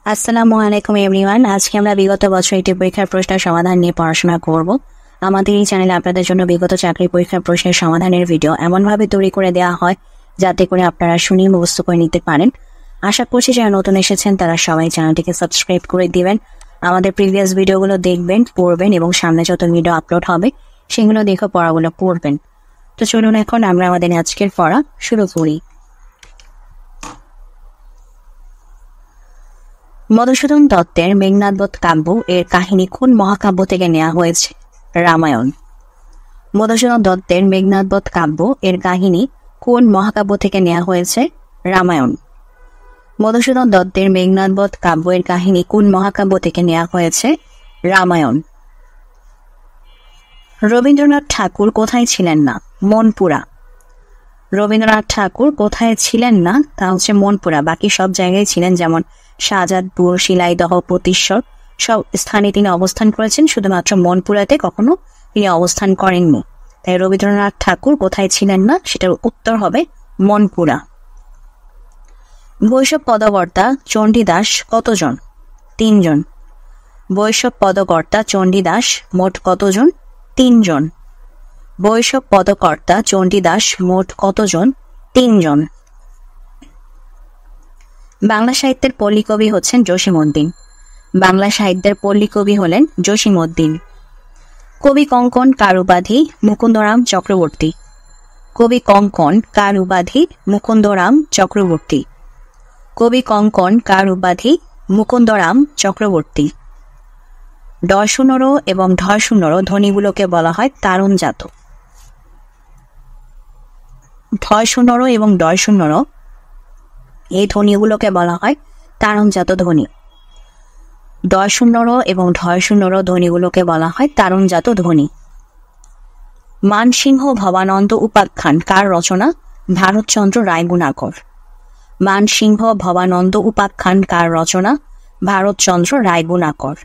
আসসালামু আলাইকুম এভরিওয়ান। আজকে আমরা বিগত বছর একটি পরীক্ষার প্রশ্নের সমাধান নিয়ে পড়াশোনা করব। আমাদের এই চ্যানেলে আপনাদের জন্য বিগত চাকরি পরীক্ষার প্রশ্নের সমাধানের ভিডিও এমনভাবে তৈরি করে দেওয়া হয় যাতে করে আপনারা শুনে মুখস্থ করে নিতে পারেন। আশা করছি যারা নতুন এসেছেন তারা সবাই চ্যানেলটিকে সাবস্ক্রাইব করে দিবেন, আমাদের প্রিভিয়াস ভিডিওগুলো দেখবেন, পড়বেন এবং সামনে যত ভিডিও আপলোড হবে সেগুলো দেখে পড়াগুলো পড়বেন। তো চলুন এখন আমরা আমাদের আজকের পড়া শুরু করি। মধুসূদন দত্তের মেঘনাদবধ কাব্য এর কাহিনী কোন মহাকাব্য থেকে নেওয়া হয়েছে? রামায়ণ। মধুসূদন দত্তের মেঘনাদবধ কাব্য এর কাহিনী কোন মহাকাব্য থেকে নেওয়া হয়েছে? রামায়ণ। মধুসূদন দত্তের মেঘনাদবধ কাব্য এর কাহিনী কোন মহাকাব্য থেকে নেওয়া হয়েছে? রামায়ণ। রবীন্দ্রনাথ ঠাকুর কোথায় ছিলেন না? মনপুরা। রবীন্দ্রনাথ ঠাকুর কোথায় ছিলেন না? তা হচ্ছে মনপুরা। বাকি সব জায়গায় ছিলেন, যেমন শাহজাদপুর, শিলাইদহ, প্রতিশ্বর সব স্থানে তিনি অবস্থান করেছেন, শুধুমাত্র মনপুরাতে কখনো তিনি অবস্থান করেননি। তাই রবীন্দ্রনাথ ঠাকুর কোথায় ছিলেন না সেটার উত্তর হবে মনপুরা। বৈষ্ণব পদকর্তা চণ্ডীদাস কতজন? 3 জন। বৈষ্ণব পদকর্তা চণ্ডীদাস মোট কতজন? 3 জন। বৈষ্ণব পদকর্তা চণ্ডীদাস মোট কতজন? 3 জন। বাংলা সাহিত্যের পল্লী কবি হচ্ছেন জসীমউদ্দীন। বাংলা সাহিত্যের পল্লী কবি হলেন জসীমউদ্দীন। কবি কঙ্কন কার উপাধি? মুকুন্দরাম চক্রবর্তী। কবি কঙ্কন কার উপাধি? মুকুন্দরাম চক্রবর্তী। কবি কঙ্কন কার উপাধি? মুকুন্দরাম চক্রবর্তী। ঢ-র এবং ঢ-র ধ্বনিগুলোকে বলা হয় তারণজাত। ঢ-র এবং ঢ-র এই ধ্বনিগুলোকে বলা হয় তারণজাত ধ্বনি। ঢ-র এবং ঢ-র ধ্বনিগুলোকে বলা হয় তারণজাত ধ্বনি। মানসিংহ ভবানন্দ উপাখ্যান কার রচনা? ভারতচন্দ্র রায়গুণাকর। মানসিংহ ভবানন্দ উপাখ্যান কার রচনা? ভারতচন্দ্র রায়গুণাকর।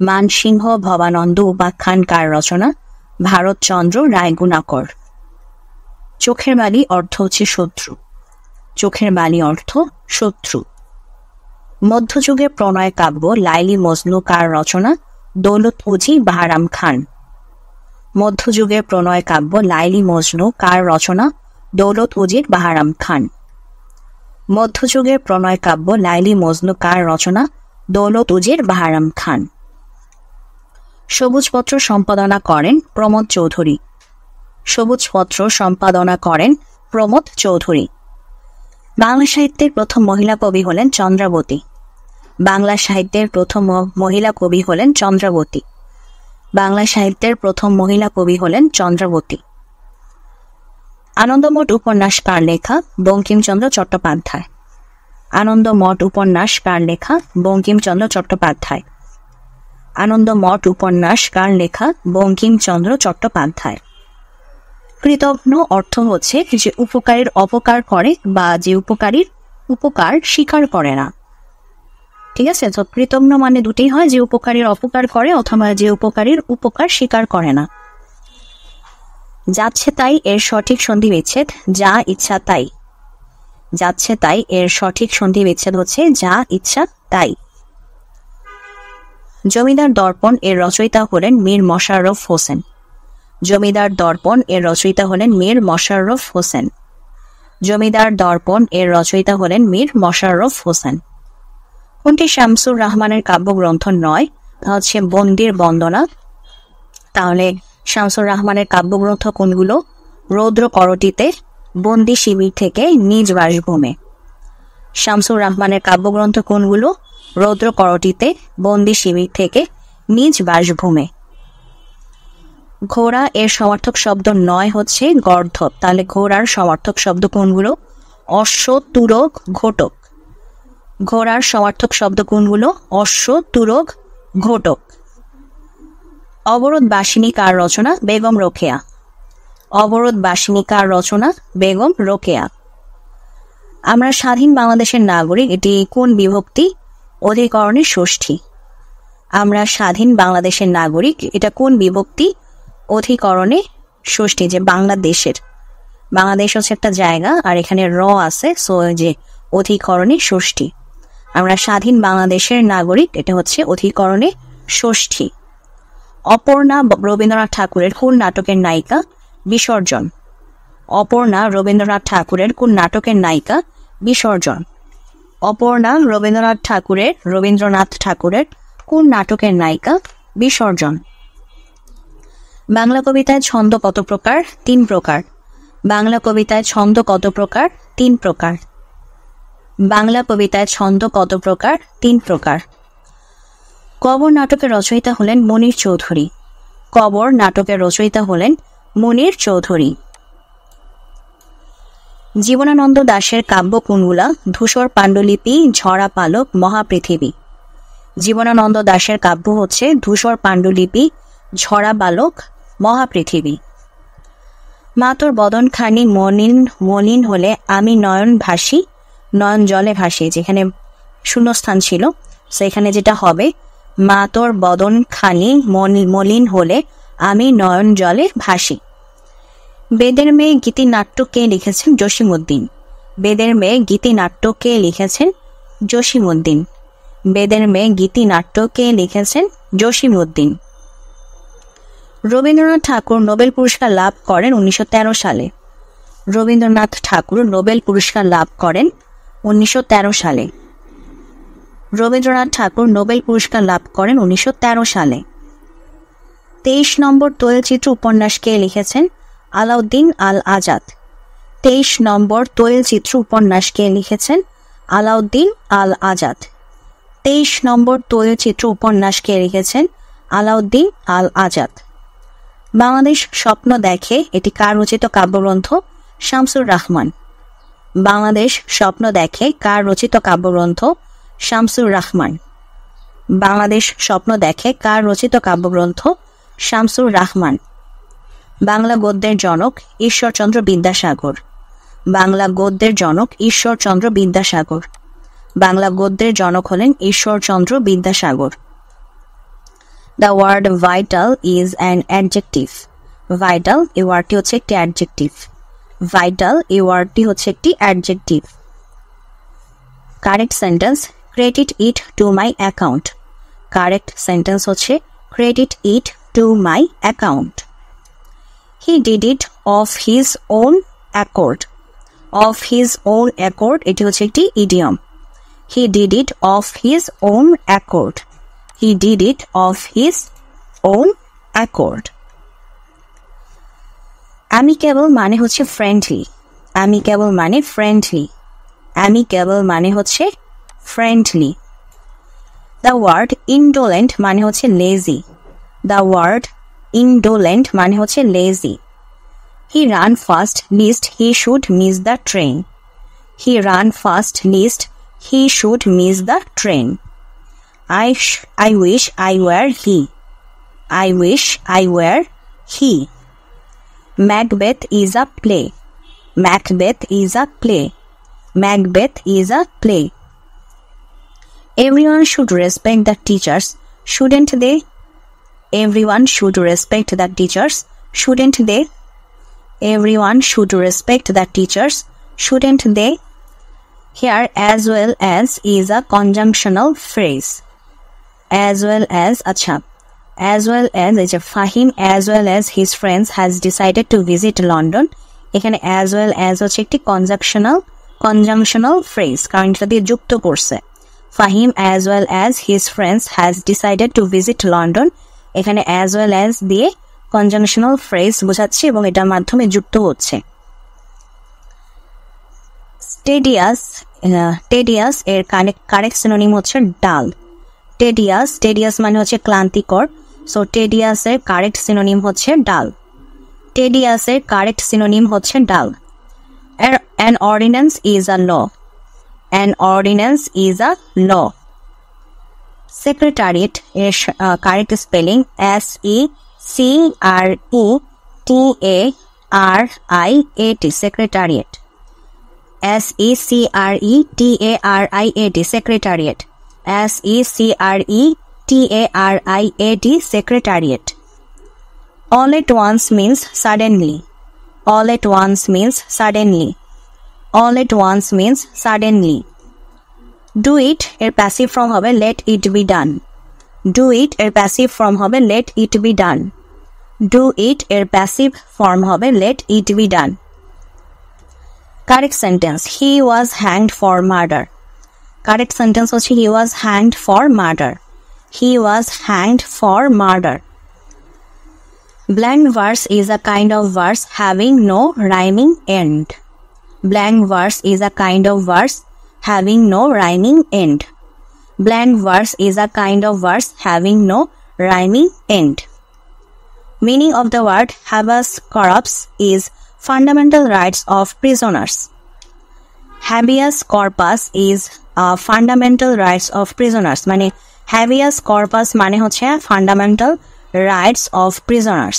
মানসিংহ ভবানন্দ উপাখ্যান কার রচনা? ভারতচন্দ্র রায়গুণাকর। চোখের বালি অর্থ হচ্ছে শত্রু। চোখের বালি অর্থ শত্রু। মধ্যযুগের প্রণয় কাব্য লাইলি মজনু কার রচনা? দৌলত উজি বাহারাম খান। মধ্যযুগের প্রণয় কাব্য লাইলি মজনু কার রচনা? দৌলত উজির বাহারাম খান। মধ্যযুগের প্রণয় কাব্য লাইলি মজনু কার রচনা? দৌলত উজির বাহারাম খান। সবুজপত্র সম্পাদনা করেন প্রমোদ চৌধুরী। সবুজপত্র সম্পাদনা করেন প্রমোদ চৌধুরী। বাংলা সাহিত্যের প্রথম মহিলা কবি হলেন চন্দ্রাবতী। বাংলা সাহিত্যের প্রথম মহিলা কবি হলেন চন্দ্রাবতী। বাংলা সাহিত্যের প্রথম মহিলা কবি হলেন চন্দ্রাবতী। আনন্দমঠ উপন্যাস কার লেখা? বঙ্কিমচন্দ্র চট্টোপাধ্যায়। আনন্দমঠ উপন্যাস কার লেখা? বঙ্কিমচন্দ্র চট্টোপাধ্যায়। আনন্দমঠ উপন্যাস কার লেখা? বঙ্কিমচন্দ্র চট্টোপাধ্যায়। কৃতঘ্ন অর্থ হচ্ছে যে উপকারীর অপকার করে বা যে উপকারীর উপকার স্বীকার করে না। ঠিক আছে, তো কৃতঘ্ন মানে দুটোই হয়, যে উপকারীর অপকার করে অথবা যে উপকারীর উপকার স্বীকার করে না। যাচ্ছে তাই এর সঠিক সন্ধি বিচ্ছেদ যা ইচ্ছা তাই। যাচ্ছে তাই এর সঠিক সন্ধি বিচ্ছেদ হচ্ছে যা ইচ্ছা তাই। জমিদার দর্পণ এর রচয়িতা হলেন মীর মশাররফ হোসেন। জমিদার দর্পণ এর রচয়িতা হলেন মীর মশাররফ হোসেন। জমিদার দর্পণ এর রচয়িতা হলেন মীর মশাররফ হোসেন। কোনটি শামসুর রাহমানের কাব্যগ্রন্থ নয়? তা হচ্ছে বন্দির বন্দনা। তাহলে শামসুর রাহমানের কাব্যগ্রন্থ কোনগুলো? রৌদ্র করটিতে, বন্দি শিবির থেকে নিজ বাসভূমে। শামসুর রাহমানের কাব্যগ্রন্থ কোনগুলো? রৌদ্র করটিতে, বন্দি শিবির থেকে নিজ বাসভূমে। ঘোড়া এর সমার্থক শব্দ নয় হচ্ছে গর্ধব। তাহলে ঘোড়ার সমার্থক শব্দ কোনগুলো? অশ্ব, তুরগ, ঘোটক। ঘোড়ার সমার্থক শব্দ কোনগুলো? অশ্ব, তুরগ, ঘোটক। অবরোধ বাসিনী কার রচনা? বেগম রোকেয়া। অবরোধ বাসিনী কার রচনা? বেগম রোকেয়া। আমরা স্বাধীন বাংলাদেশের নাগরিক এটি কোন বিভক্তি? অধিকরণের ষষ্ঠী। আমরা স্বাধীন বাংলাদেশের নাগরিক এটা কোন বিভক্তি? অধিকরণে ষষ্ঠী। যে বাংলাদেশের, বাংলাদেশ হচ্ছে একটা জায়গা আর এখানে র আছে, সো যে অধিকরণে ষষ্ঠী। আমরা স্বাধীন বাংলাদেশের নাগরিক, এটা হচ্ছে অধিকরণে ষষ্ঠী। অপর্ণা রবীন্দ্রনাথ ঠাকুরের কোন নাটকের নায়িকা? বিসর্জন। অপর্ণা রবীন্দ্রনাথ ঠাকুরের কোন নাটকের নায়িকা? বিসর্জন। অপর্ণা রবীন্দ্রনাথ ঠাকুরের কোন নাটকের নায়িকা? বিসর্জন। বাংলা কবিতায় ছন্দ কত প্রকার? 3 প্রকার। বাংলা কবিতায় ছন্দ কত প্রকার? 3 প্রকার। বাংলা কবিতায় ছন্দ কত প্রকার? 3 প্রকার। কবর নাটকের রচয়িতা হলেন মনির চৌধুরী। কবর নাটকের রচয়িতা হলেন মনির চৌধুরী। জীবনানন্দ দাশের কাব্য কোনগুলা? ধূসর পাণ্ডুলিপি, ঝরা পালক, মহাপৃথিবী। জীবনানন্দ দাশের কাব্য হচ্ছে ধূসর পাণ্ডুলিপি, ঝরা বালক, মহাপৃথিবী। মা তোর বদন খানি মলিন হলে আমি নয়ন ভাসি, নয়ন জলে ভাসি। যেখানে শূন্যস্থান ছিল সেখানে যেটা হবে মা তোর বদন খানি মলিন হলে আমি নয়ন জলে ভাসি। বেদের মেয়ে গীতিনাট্য কে লিখেছেন? জসীমউদ্দিন। বেদের মেয়ে গীতিনাট্য কে লিখেছেন? জসীমউদ্দিন। বেদের মেয়ে গীতিনাট্য কে লিখেছেন? জসীমউদ্দিন। রবীন্দ্রনাথ ঠাকুর নোবেল পুরস্কার লাভ করেন 1913 সালে। রবীন্দ্রনাথ ঠাকুর নোবেল পুরস্কার লাভ করেন 1913 সালে। রবীন্দ্রনাথ ঠাকুর নোবেল পুরস্কার লাভ করেন 1913 সালে। 23 নম্বর তৈলচিত্র উপন্যাস কে লিখেছেন? আলাউদ্দিন আল আজাদ। 23 নম্বর তৈলচিত্র উপন্যাস কে লিখেছেন? আলাউদ্দিন আল আজাদ। 23 নম্বর তৈলচিত্র উপন্যাস কে লিখেছেন? আলাউদ্দিন আল আজাদ। বাংলাদেশ স্বপ্ন দেখে, এটি কার রচিত কাব্যগ্রন্থ? শামসুর রাহমান। বাংলাদেশ স্বপ্ন দেখে কার রচিত কাব্যগ্রন্থ? শামসুর রাহমান। বাংলাদেশ স্বপ্ন দেখে কার রচিত কাব্যগ্রন্থ? শামসুর রাহমান। বাংলা গদ্যের জনক ঈশ্বরচন্দ্র বিদ্যাসাগর। বাংলা গদ্যের জনক ঈশ্বরচন্দ্র বিদ্যাসাগর। বাংলা গদ্যের জনক হলেন Ishwarchandra Vidyasagar. The word vital is an adjective. Vital এই ওয়ার্ডটি হচ্ছে একটি অ্যাডজেক্টিভ। Vital এই ওয়ার্ডটি হচ্ছে একটি adjective. Correct sentence, credit it to my account. Correct sentence হচ্ছে credit it to my account. He did it of his own accord. Of his own accord এটি হচ্ছে একটি idiom. He did it of his own accord. He did it of his own accord. Amicable মানে হচ্ছে friendly. Amicable মানে friendly. Amicable মানে হচ্ছে friendly. The word indolent মানে হচ্ছে lazy. The word indolent মানে হচ্ছে lazy. He ran fast lest he should miss the train. He ran fast lest he should miss the train. I wish I were he. I wish I were he. Macbeth is a play. Macbeth is a play. Macbeth is a play. Everyone should respect the teachers, shouldn't they? Everyone should respect the teachers, shouldn't they? Everyone should respect the teachers, shouldn't they? Here as well as is a conjunctional phrase. As well as, acha, as well as is a Fahim as well as his friends has decided to visit London. এখানে as well as হচ্ছে একটি conjunctional phrase, কারণ এটা দিয়ে যুক্ত করছে। Fahim as well as his friends has decided to visit London. এখানে as well as দিয়ে conjunctional phrase বোঝাচ্ছে এবং এটার মাধ্যমে যুক্ত হচ্ছে। Tedious এর কারেক্ট সিনোনিম হচ্ছে ডাল। Tedious মানে হচ্ছে ক্লান্তিকর, সো tedious এর কারেক্ট সিনোনিম হচ্ছে ডাল। Tedious এর কারেক্ট সিনোনিম হচ্ছে ডাল। An ordinance is a law. An ordinance is a law. Secretariat এর correct spelling SECRETARIAT, Secretariat. SECRETARIAT, Secretariat. SECRETARIAT, Secretariat. All at once means suddenly. All at once means suddenly. All at once means suddenly. Do it এর passive form হবে let it be done. Do it এর passive form হবে let it be done. Do it এর passive form হবে let it be done. Correct sentence, he was hanged for murder. Correct sentence হচ্ছে he was hanged for murder. He was hanged for murder. Blank verse is a kind of verse having no rhyming end. Blank verse is a kind of verse having no rhyming end. Blank verse is a kind of verse having no rhyming end. Meaning of the word habeas corpus is fundamental rights of prisoners. Habeas corpus is fundamental rights of prisoners. মানে habeas corpus মানে হচ্ছে fundamental rights of prisoners.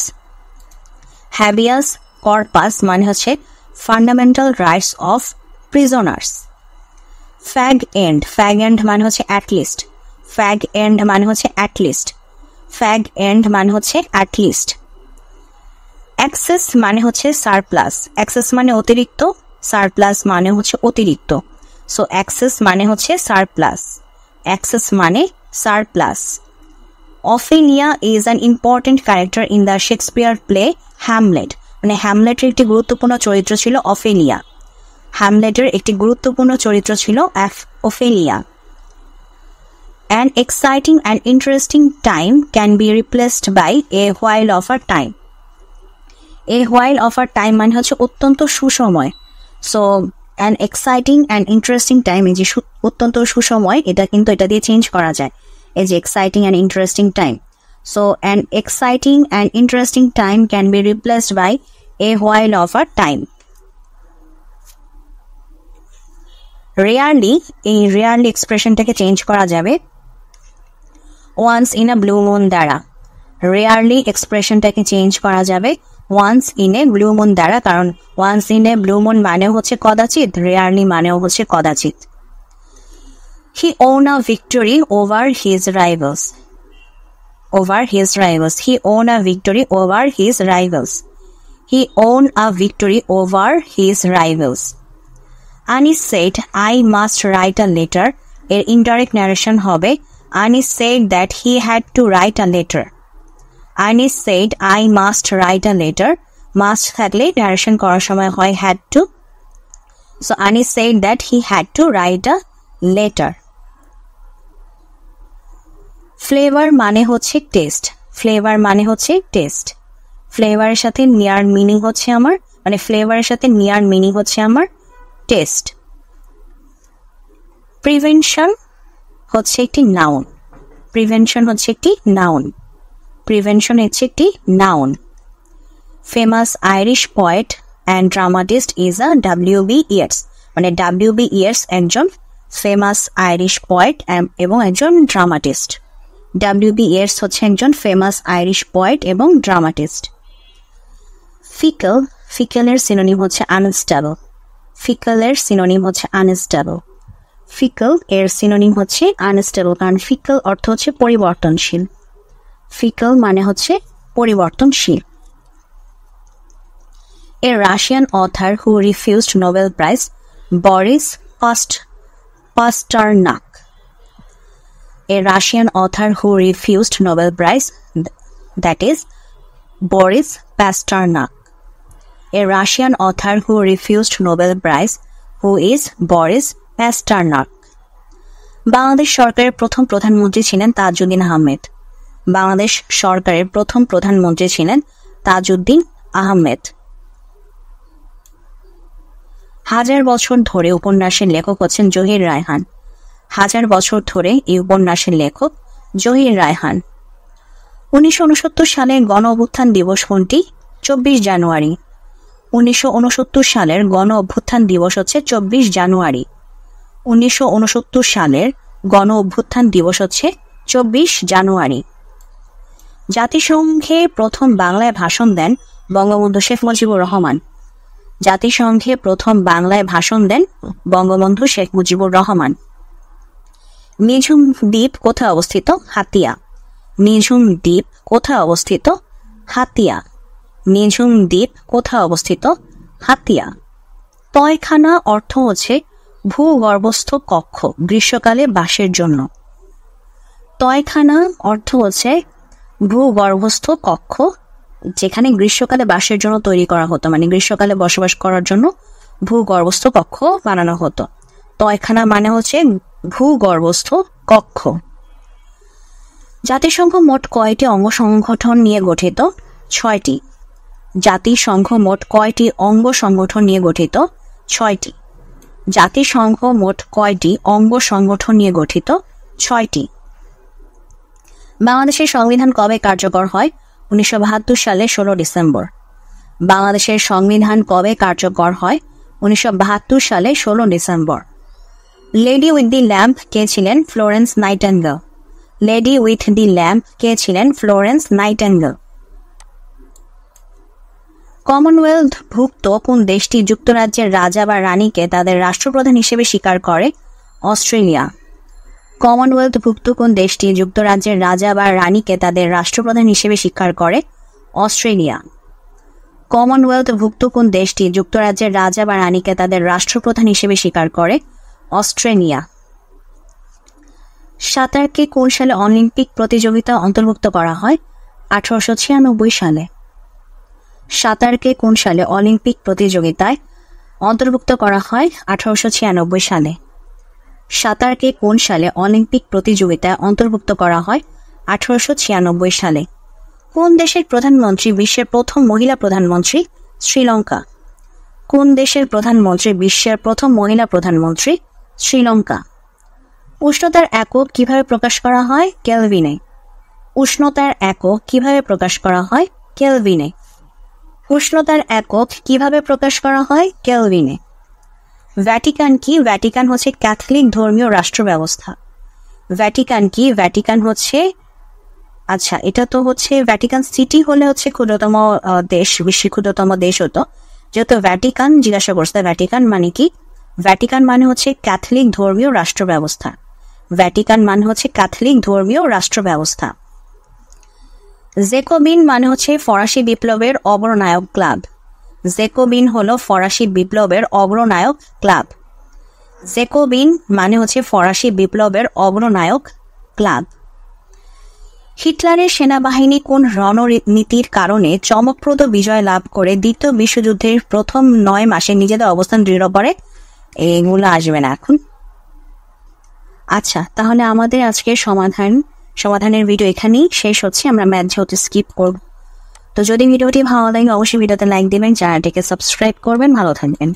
Habeas corpus মানে হচ্ছে fundamental rights of prisoners. Fag end, fag end মানে হচ্ছে at least. Fag end মানে হচ্ছে at least. Fag end মানে হচ্ছে at least. Excess মানে হচ্ছে surplus. Excess মানে অতিরিক্ত, surplus মানে হচ্ছে অতিরিক্ত. So excess মানে হচ্ছে surplus. Excess মানে surplus. Ophelia is an important character in the Shakespeare play Hamlet. মানে হ্যামলেটের একটি গুরুত্বপূর্ণ চরিত্র ছিল অফেলিয়া। হ্যামলেটের একটি গুরুত্বপূর্ণ চরিত্র ছিল Ophelia. An exciting and interesting time can be replaced by a while of a time. A while of a time মানে হচ্ছে অত্যন্ত সুসময়। So an exciting and interesting time এই যে অত্যন্ত সুসময়, এটা কিন্তু এটা দিয়ে চেঞ্জ করা যায়। এই যে exciting and interesting time. So an exciting and interesting time can be replaced by a while of a time. Rarely, এই rarely এক্সপ্রেশনটাকে চেঞ্জ করা যাবে once in a blue moon দ্বারা। Rarely এক্সপ্রেশনটাকে চেঞ্জ করা যাবে once in a blue moon দ্বারা, কারণ once in a blue moon মানে হচ্ছে কদাচিৎ, rarely মানেও হচ্ছে কদাচিৎ। He won a victory over his rivals. Over his rivals. He won a victory over his rivals. He won a victory over his rivals. Anis said, I must write a letter. এর indirect narration হবে Anis said that he had to write a letter. Anis said, I must write a letter. Must থাকলে narration করার সময় হয় had to. So Anis said that he had to write a letter. Flavour মানে হচ্ছে test. Flavour মানে হচ্ছে test. ফ্লেভারের সাথে নিয়ার মিনিং হচ্ছে আমার, মানে ফ্লেভারের সাথে নিয়ার মিনিং হচ্ছে আমার টেস্ট। প্রিভেনশন হচ্ছে একটি নাউন। প্রিভেনশন হচ্ছে একটি নাউন। প্রিভেনশন হচ্ছে একটি noun. Famous Irish poet and dramatist is a W.B. Yeats। মানে W.B. Yeats একজন ফেমাস আইরিশ পোয়েট এবং একজন ড্রামাটিস্ট। W.B. Yeats হচ্ছে একজন ফেমাস আইরিশ পোয়েট এবং ড্রামাটিস্ট। ফিকল, ফিকলের সিনোনিম হচ্ছে আনস্টেবল। ফিকলের সিনোনিম হচ্ছে আনস্টেবল। ফিকল এর সিনোনিম হচ্ছে আনস্টেবল, কারণ ফিকল অর্থ হচ্ছে পরিবর্তনশীল। ফিকল মানে হচ্ছে পরিবর্তনশীল। A Russian author who refused Nobel Prize, Boris Pasternak. A Russian author who refused Nobel Prize, that is Boris Pasternak. A Russian author who refused Nobel Prize, who is Boris Pasternak. Bangladesh সরকারের প্রথম প্রধানমন্ত্রী ছিলেন তাজউদ্দিন আহমেদ। বাংলাদেশ সরকারের প্রথম প্রধানমন্ত্রী ছিলেন তাজউদ্দিন আহমেদ। হাজার বছর ধরে উপন্যাসের লেখক হচ্ছেন জহির রায়হান। হাজার বছর ধরে এই উপন্যাসের লেখক জহির রায়হান। 1969 সালে গণ অভ্যুত্থান দিবস কোনটি? 24 জানুয়ারি। 1969 সালের গণ অভ্যুত্থান দিবস হচ্ছে 24 জানুয়ারি। 1969 সালের গণ অভ্যুত্থান দিবস হচ্ছে 24 জানুয়ারি। জাতিসংঘে প্রথম বাংলায় ভাষণ দেন বঙ্গবন্ধু শেখ মুজিবুর রহমান। জাতিসংঘে প্রথম বাংলায় ভাষণ দেন বঙ্গবন্ধু শেখ মুজিবুর রহমান। নিঝুম দ্বীপ কোথায় অবস্থিত? হাতিয়া। নিঝুম দ্বীপ কোথায় অবস্থিত? হাতিয়া। নিঝুম দ্বীপ কোথায় অবস্থিত? হাতিয়া। তয়খানা অর্থ হচ্ছে ভূগর্ভস্থ কক্ষ গ্রীষ্মকালে বাসের জন্য। তয়খানা অর্থ হচ্ছে ভূগর্ভস্থ কক্ষ, যেখানে গ্রীষ্মকালে বাসের জন্য তৈরি করা হতো, মানে গ্রীষ্মকালে বসবাস করার জন্য ভূগর্ভস্থ কক্ষ বানানো হতো। তয়খানা মানে হচ্ছে ভূগর্ভস্থ কক্ষ। জাতিসংঘ মোট কয়টি অঙ্গ সংগঠন নিয়ে গঠিত? 6টি। জাতিসংঘ মোট কয়টি অঙ্গ সংগঠন নিয়ে গঠিত? 6টি। জাতিসংঘ মোট কয়টি অঙ্গ সংগঠন নিয়ে গঠিত? 6টি। বাংলাদেশের সংবিধান কবে কার্যকর হয়? 1972 সালে 16 ডিসেম্বর। বাংলাদেশের সংবিধান কবে কার্যকর হয়? 1972 সালে 16 December. Lady with the lamp কে ছিলেন? Florence Nightingale. Lady with the lamp কে ছিলেন? Florence Nightingale. কমনওয়েলথ ভুক্ত কোন দেশটি যুক্তরাজ্যের রাজা বা রানীকে তাদের রাষ্ট্রপ্রধান হিসেবে স্বীকার করে? অস্ট্রেলিয়া। কমনওয়েলথ ভুক্ত কোন দেশটি যুক্তরাজ্যের রাজা বা রানীকে তাদের রাষ্ট্রপ্রধান হিসেবে স্বীকার করে? অস্ট্রেলিয়া। কমনওয়েলথ ভুক্ত কোন দেশটি যুক্তরাজ্যের রাজা বা রানীকে তাদের রাষ্ট্রপ্রধান হিসেবে স্বীকার করে? অস্ট্রেলিয়া। সাঁতারকে কোন সালে অলিম্পিক প্রতিযোগিতা অন্তর্ভুক্ত করা হয়? 1896 সালে। সাঁতারকে কোন সালে অলিম্পিক প্রতিযোগিতায় অন্তর্ভুক্ত করা হয়? 1896 সালে। সাঁতারকে কোন সালে অলিম্পিক প্রতিযোগিতায় অন্তর্ভুক্ত করা হয়? 1896 সালে। কোন দেশের প্রধানমন্ত্রী বিশ্বের প্রথম মহিলা প্রধানমন্ত্রী? শ্রীলঙ্কা। কোন দেশের প্রধানমন্ত্রী বিশ্বের প্রথম মহিলা প্রধানমন্ত্রী? শ্রীলঙ্কা। উষ্ণতার একক কিভাবে প্রকাশ করা হয়? কেলভিনে। উষ্ণতার একক কিভাবে প্রকাশ করা হয়? কেলভিনে। উষ্ণতার একক কিভাবে প্রকাশ করা হয়? কেলভিনে। ভ্যাটিকান কি? ভ্যাটিকান হচ্ছে ক্যাথলিক ধর্মীয় রাষ্ট্র ব্যবস্থা। ভ্যাটিকান কি? ভ্যাটিকান হচ্ছে, আচ্ছা এটা তো হচ্ছে ভ্যাটিকান সিটি হলে হচ্ছে ক্ষুদ্রতম দেশ, বিশ্বের ক্ষুদ্রতম দেশ হতো, যেহেতু ভ্যাটিকান জিজ্ঞাসা করছে ভ্যাটিকান মানে কি। ভ্যাটিকান মানে হচ্ছে ক্যাথলিক ধর্মীয় রাষ্ট্র ব্যবস্থা। ভ্যাটিকান মানে হচ্ছে ক্যাথলিক ধর্মীয় রাষ্ট্র ব্যবস্থা। জেকোবিন মানে হচ্ছে ফরাসি বিপ্লবের অগ্রনায়ক ক্লাব। জেকোবিন হলো ফরাসি বিপ্লবের অগ্রনায়ক ক্লাব। জেকোবিন মানে হচ্ছে ফরাসি বিপ্লবের অগ্রনায়ক ক্লাব। হিটলারের সেনাবাহিনী কোন রণনীতির কারণে চমকপ্রদ বিজয় লাভ করে দ্বিতীয় বিশ্বযুদ্ধের প্রথম 9 মাসে নিজেদের অবস্থান দৃঢ় করে? এগুলো আসবে না এখন। আচ্ছা, তাহলে আমাদের আজকের সমাধানের ভিডিও এখানেই শেষ হচ্ছে। আমরা ম্যাথ যেহেতু স্কিপ করব, তো যদি ভিডিওটি ভালো লাগে অবশ্যই ভিডিওতে লাইক দিবেন, চ্যানেলটিকে সাবস্ক্রাইব করবেন। ভালো থাকবেন।